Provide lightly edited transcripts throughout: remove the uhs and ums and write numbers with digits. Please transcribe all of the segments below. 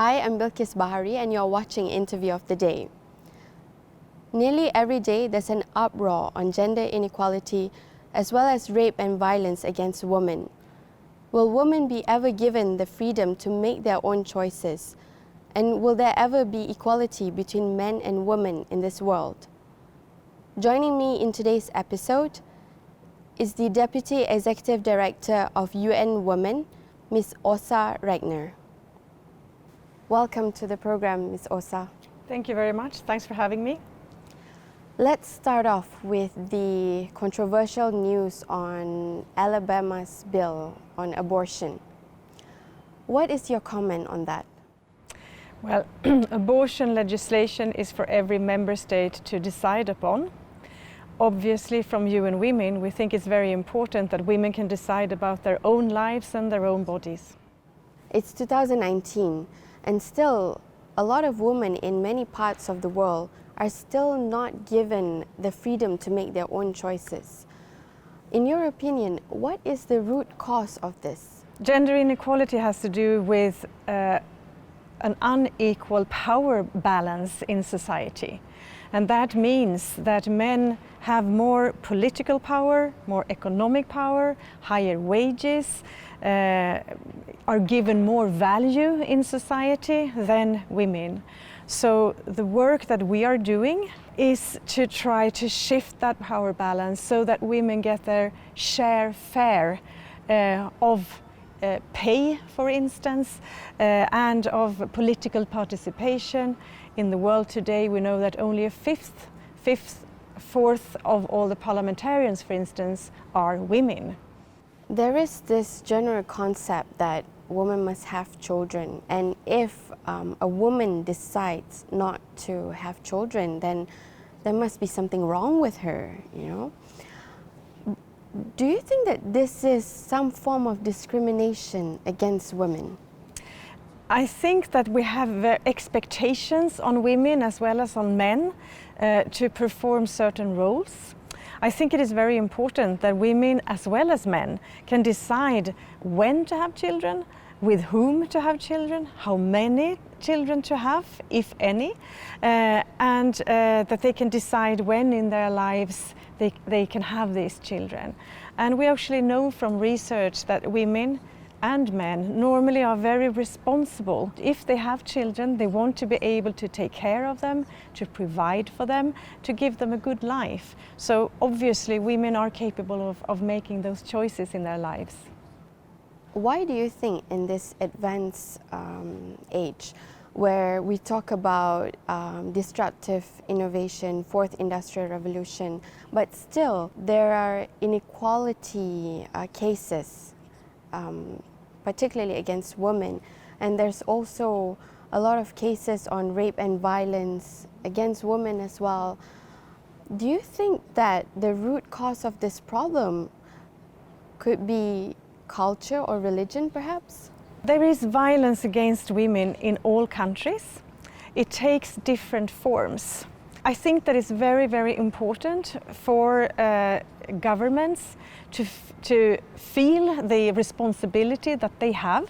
Hi, I'm Bilkis Bahari and you're watching Interview of the Day. Nearly every day there's an uproar on gender inequality as well as rape and violence against women. Will women be ever given the freedom to make their own choices? And will there ever be equality between men and women in this world? Joining me in today's episode is the Deputy Executive Director of UN Women, Ms. Åsa Regner. Welcome to the program, Ms. Åsa. Thank you very much. Thanks for having me. Let's start off with the controversial news on Alabama's bill on abortion. What is your comment on that? Well, abortion legislation is for every member state to decide upon. Obviously, from UN Women, we think it's very important that women can decide about their own lives and their own bodies. It's 2019, and still a lot of women in many parts of the world are still not given the freedom to make their own choices. In your opinion, what is the root cause of this? Gender inequality has to do with an unequal power balance in society. And that means that men have more political power, more economic power, higher wages, are given more value in society than women. So the work that we are doing is to try to shift that power balance so that women get their fair of pay, for instance, and of political participation. In the world today, we know that only a fourth of all the parliamentarians, for instance, are women. There is this general concept that women must have children, and if a woman decides not to have children, then there must be something wrong with her, you know? Do you think that this is some form of discrimination against women? I think that we have expectations on women as well as on men to perform certain roles. I think it is very important that women as well as men can decide when to have children, with whom to have children, how many children to have, if any, and that they can decide when in their lives they can have these children. And we actually know from research that women and men normally are very responsible. If they have children, they want to be able to take care of them, to provide for them, to give them a good life. So obviously women are capable of making those choices in their lives. Why do you think in this advanced age, where we talk about disruptive innovation, fourth industrial revolution, but still there are inequality cases, particularly against women, and there's also a lot of cases on rape and violence against women as well. Do you think that the root cause of this problem could be culture or religion, perhaps? There is violence against women in all countries. It takes different forms. I think that it's very, very important for governments to feel the responsibility that they have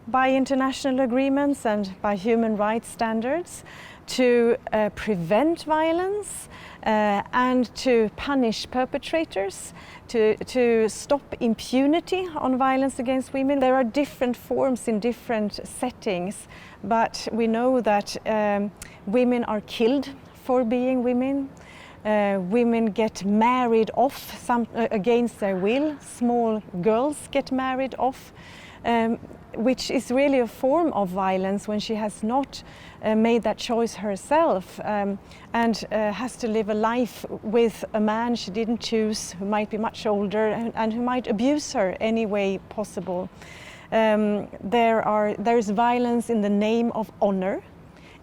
by international agreements and by human rights standards to prevent violence and to punish perpetrators, to stop impunity on violence against women. There are different forms in different settings, but we know that women are killed for being women. Women get married off against their will. Small girls get married off, which is really a form of violence when she has not made that choice herself and has to live a life with a man she didn't choose, who might be much older and who might abuse her any way possible. There is violence in the name of honor,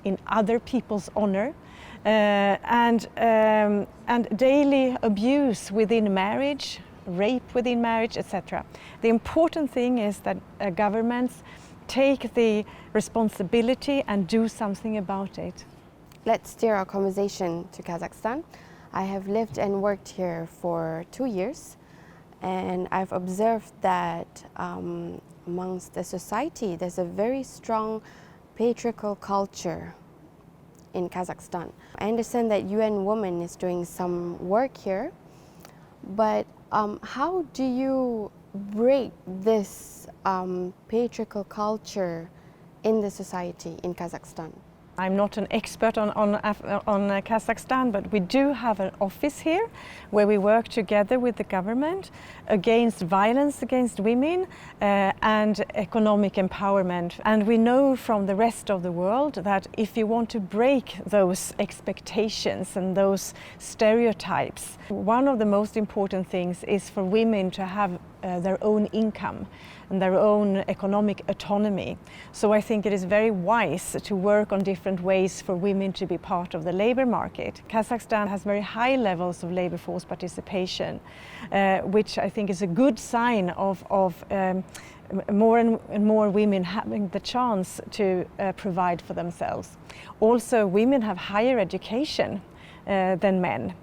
in other people's honor. And daily abuse within marriage, rape within marriage, etc. The important thing is that governments take the responsibility and do something about it. Let's steer our conversation to Kazakhstan. I have lived and worked here for 2 years, and I've observed that amongst the society there's a very strong patriarchal culture in Kazakhstan. I understand that UN Women is doing some work here, but how do you break this patriarchal culture in the society in Kazakhstan? I'm not an expert on Kazakhstan, but we do have an office here where we work together with the government against violence against women and economic empowerment. And we know from the rest of the world that if you want to break those expectations and those stereotypes, one of the most important things is for women to have their own income and their own economic autonomy. So I think it is very wise to work on different ways for women to be part of the labor market. Kazakhstan has very high levels of labor force participation, which I think is a good sign of more and more women having the chance to provide for themselves. Also, women have higher education than men.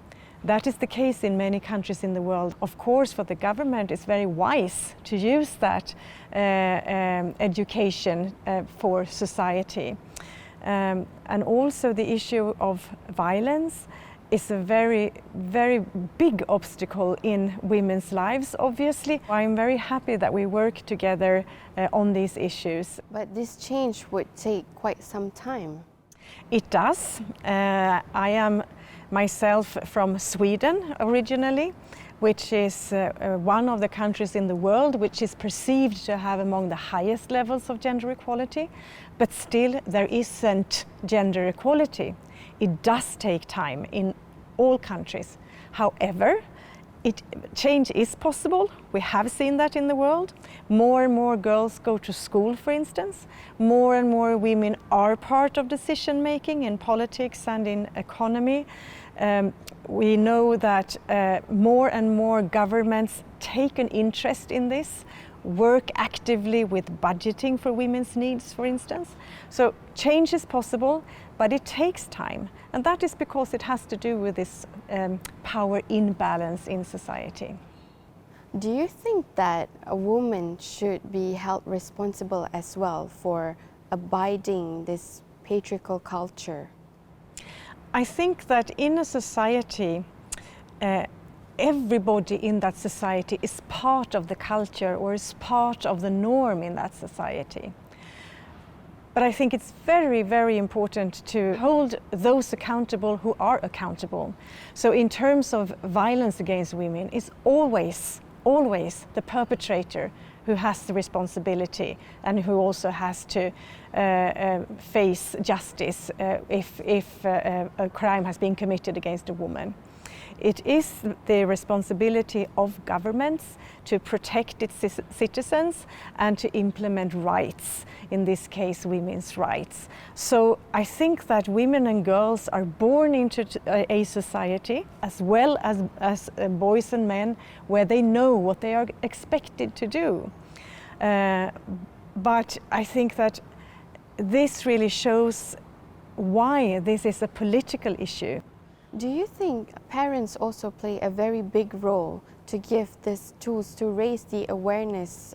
That is the case in many countries in the world. Of course, for the government, it's very wise to use that education for society. And also the issue of violence is a very, very big obstacle in women's lives, obviously. I'm very happy that we work together on these issues. But this change would take quite some time. It does. I am myself from Sweden originally, which is one of the countries in the world which is perceived to have among the highest levels of gender equality, but still there isn't gender equality. It does take time in all countries. However, change is possible. We have seen that in the world. More and more girls go to school, for instance. More and more women are part of decision making in politics and in economy. We know that more and more governments take an interest in this, work actively with budgeting for women's needs, for instance. So change is possible, but it takes time. And that is because it has to do with this power imbalance in society. Do you think that a woman should be held responsible as well for abiding this patriarchal culture? I think that in a society, everybody in that society is part of the culture or is part of the norm in that society. But I think it's very, very important to hold those accountable who are accountable. So in terms of violence against women, it's always the perpetrator who has the responsibility and who also has to face justice if a crime has been committed against a woman. It is the responsibility of governments to protect its citizens and to implement rights, in this case women's rights. So I think that women and girls are born into a society as well as boys and men where they know what they are expected to do. But I think that this really shows why this is a political issue. Do you think parents also play a very big role to give these tools to raise the awareness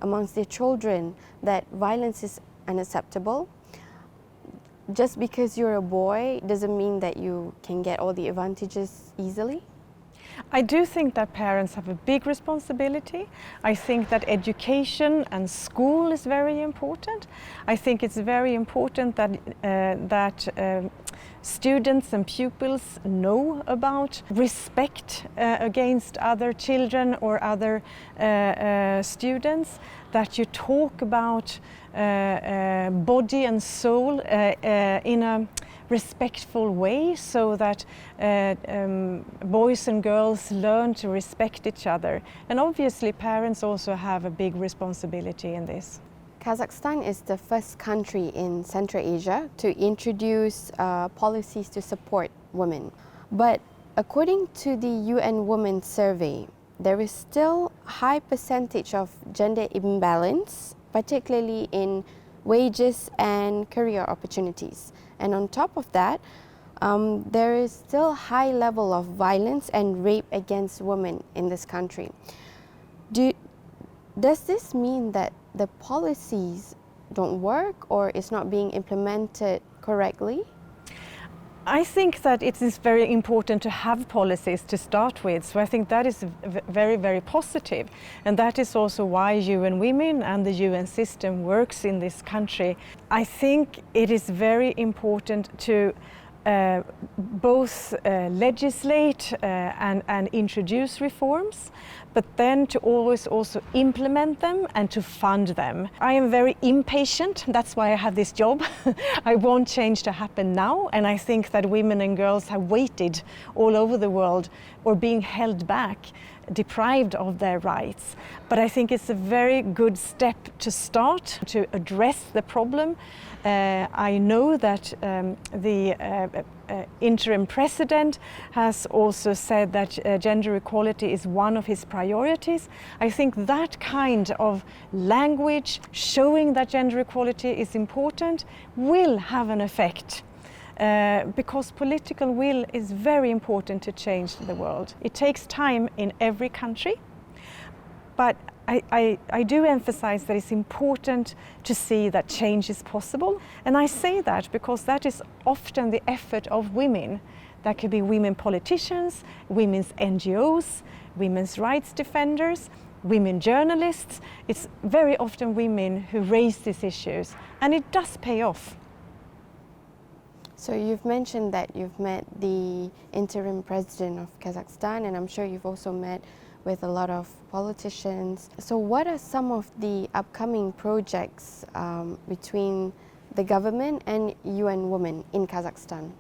amongst their children that violence is unacceptable? Just because you're a boy doesn't mean that you can get all the advantages easily? I do think that parents have a big responsibility. I think that education and school is very important. I think it's very important that students and pupils know about respect against other children or other students, that you talk about body and soul in a respectful way, so that boys and girls learn to respect each other. And obviously parents also have a big responsibility in this. Kazakhstan is the first country in Central Asia to introduce policies to support women. But according to the UN Women Survey, there is still a high percentage of gender imbalance, particularly in wages and career opportunities. And on top of that, there is still a high level of violence and rape against women in this country. Does this mean that the policies don't work or is not being implemented correctly? I think that it is very important to have policies to start with, so I think that is very, very positive. And that is also why UN Women and the UN system works in this country. I think it is very important to both legislate and introduce reforms, but then to always also implement them and to fund them. I am very impatient, that's why I have this job. I want change to happen now, and I think that women and girls have waited all over the world or being held back, deprived of their rights. But I think it's a very good step to start to address the problem. I know that the interim president has also said that gender equality is one of his priorities. I think that kind of language showing that gender equality is important will have an effect. Because political will is very important to change the world. It takes time in every country, but I do emphasize that it's important to see that change is possible. And I say that because that is often the effort of women. That could be women politicians, women's NGOs, women's rights defenders, women journalists. It's very often women who raise these issues, and it does pay off. So you've mentioned that you've met the interim president of Kazakhstan, and I'm sure you've also met with a lot of politicians. So what are some of the upcoming projects between the government and UN Women in Kazakhstan?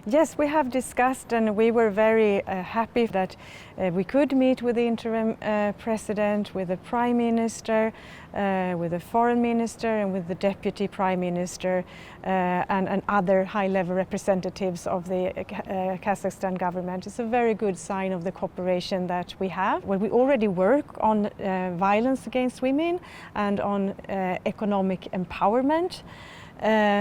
Yes, we have discussed, and we were very happy that we could meet with the interim president, with the prime minister, with the foreign minister, and with the deputy prime minister, and other high-level representatives of the Kazakhstan government. It's a very good sign of the cooperation that we have. Well, we already work on violence against women and on economic empowerment.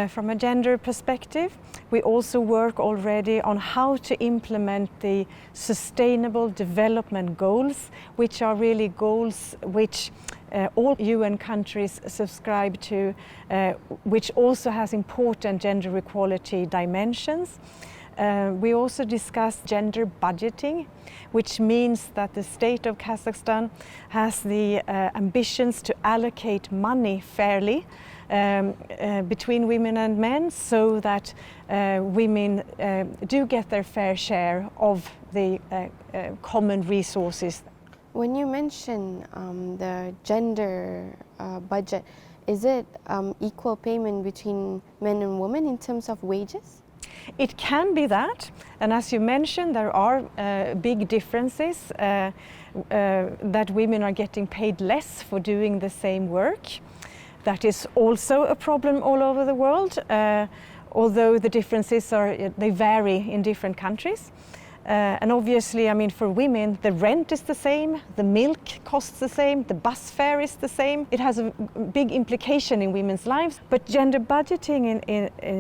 From a gender perspective. We also work already on how to implement the Sustainable Development Goals, which are really goals which all UN countries subscribe to, which also has important gender equality dimensions. We also discussed gender budgeting, which means that the state of Kazakhstan has the ambitions to allocate money fairly between women and men, so that women do get their fair share of the common resources. When you mention the gender budget, is it equal payment between men and women in terms of wages? It can be that, and as you mentioned, there are big differences that women are getting paid less for doing the same work. That is also a problem all over the world, although the differences they vary in different countries. And obviously, I mean, for women, the rent is the same, the milk costs the same, the bus fare is the same. It has a big implication in women's lives. But gender budgeting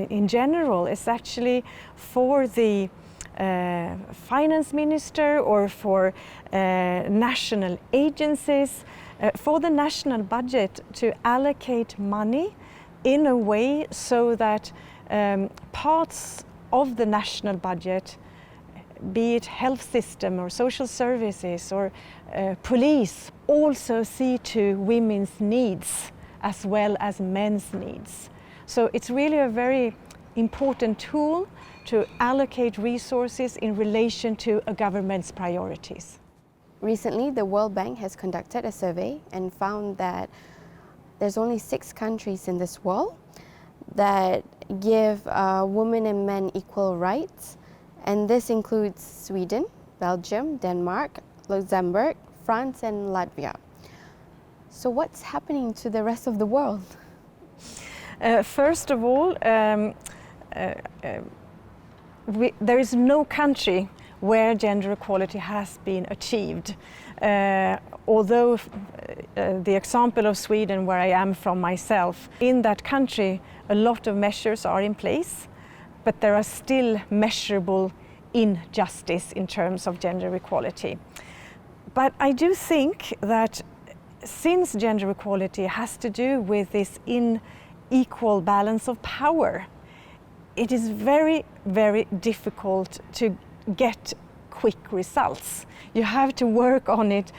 in general is actually for the finance minister or for national agencies, for the national budget to allocate money in a way so that parts of the national budget, be it health system or social services or police, also see to women's needs as well as men's needs. So it's really a very important tool to allocate resources in relation to a government's priorities. Recently, the World Bank has conducted a survey and found that there's only 6 countries in this world that give women and men equal rights. And this includes Sweden, Belgium, Denmark, Luxembourg, France, and Latvia. So what's happening to the rest of the world? First of all, there is no country where gender equality has been achieved. Although the example of Sweden, where I am from myself, in that country a lot of measures are in place, but there are still measurable injustice in terms of gender equality. But I do think that since gender equality has to do with this equal balance of power, it is very, very difficult to get quick results. You have to work on it,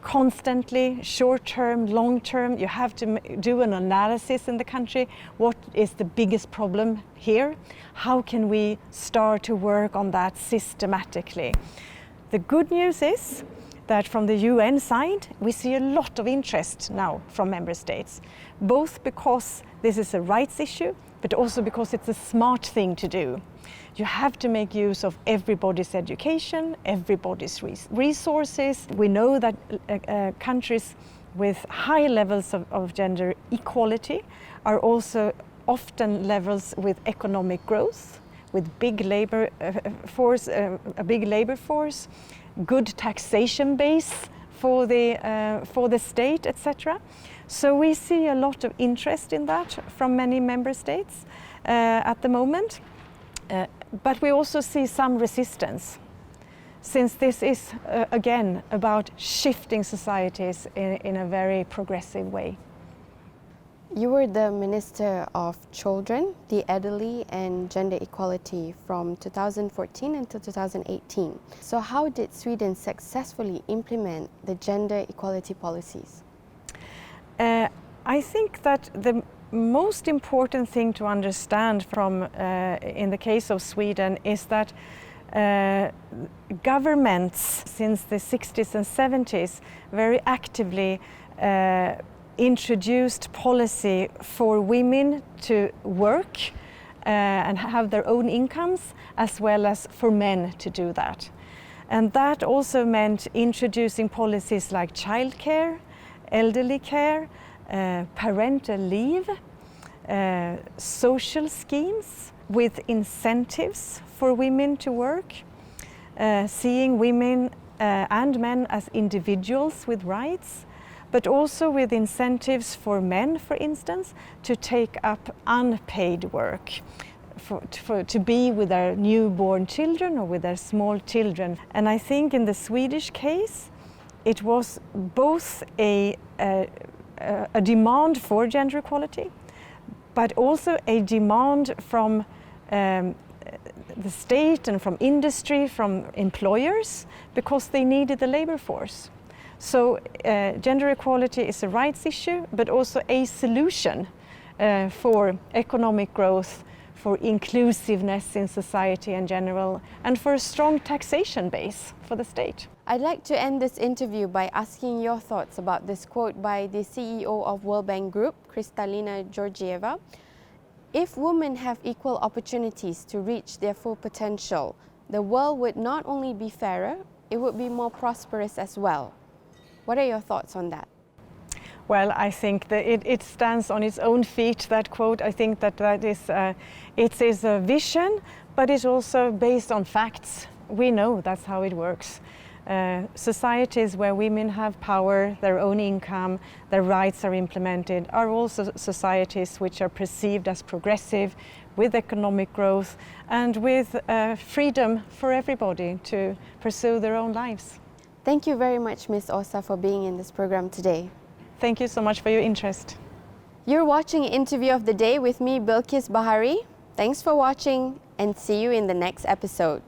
constantly, short term, long term. You have to do an analysis in the country. What is the biggest problem here? How can we start to work on that systematically? The good news is that from the UN side, we see a lot of interest now from member states, both because this is a rights issue, but also because it's a smart thing to do. You have to make use of everybody's education, everybody's resources. We know that countries with high levels of gender equality are also often levels with economic growth, with big labor force, a big labor force, good taxation base for the state, etc. So we see a lot of interest in that from many member states at the moment. But we also see some resistance, since this is, again, about shifting societies in a very progressive way. You were the Minister of Children, the Elderly and Gender Equality from 2014 until 2018. So how did Sweden successfully implement the gender equality policies? I think that the most important thing to understand from, in the case of Sweden, is that governments since the 60s and 70s very actively introduced policy for women to work and have their own incomes, as well as for men to do that. And that also meant introducing policies like childcare, elderly care, parental leave, social schemes with incentives for women to work, seeing women and men as individuals with rights, but also with incentives for men, for instance, to take up unpaid work, to be with their newborn children or with their small children. And I think in the Swedish case, it was both a demand for gender equality, but also a demand from the state and from industry, from employers, because they needed the labor force. So gender equality is a rights issue, but also a solution for economic growth, for inclusiveness in society in general, and for a strong taxation base for the state. I'd like to end this interview by asking your thoughts about this quote by the CEO of World Bank Group, Kristalina Georgieva. If women have equal opportunities to reach their full potential, the world would not only be fairer, it would be more prosperous as well. What are your thoughts on that? Well, I think that it stands on its own feet, that quote. I think that it is a vision, but it's also based on facts. We know that's how it works. Societies where women have power, their own income, their rights are implemented, are also societies which are perceived as progressive, with economic growth and with freedom for everybody to pursue their own lives. Thank you very much, Ms. Osa, for being in this program today. Thank you so much for your interest. You're watching Interview of the Day with me, Bilkis Bahari. Thanks for watching and see you in the next episode.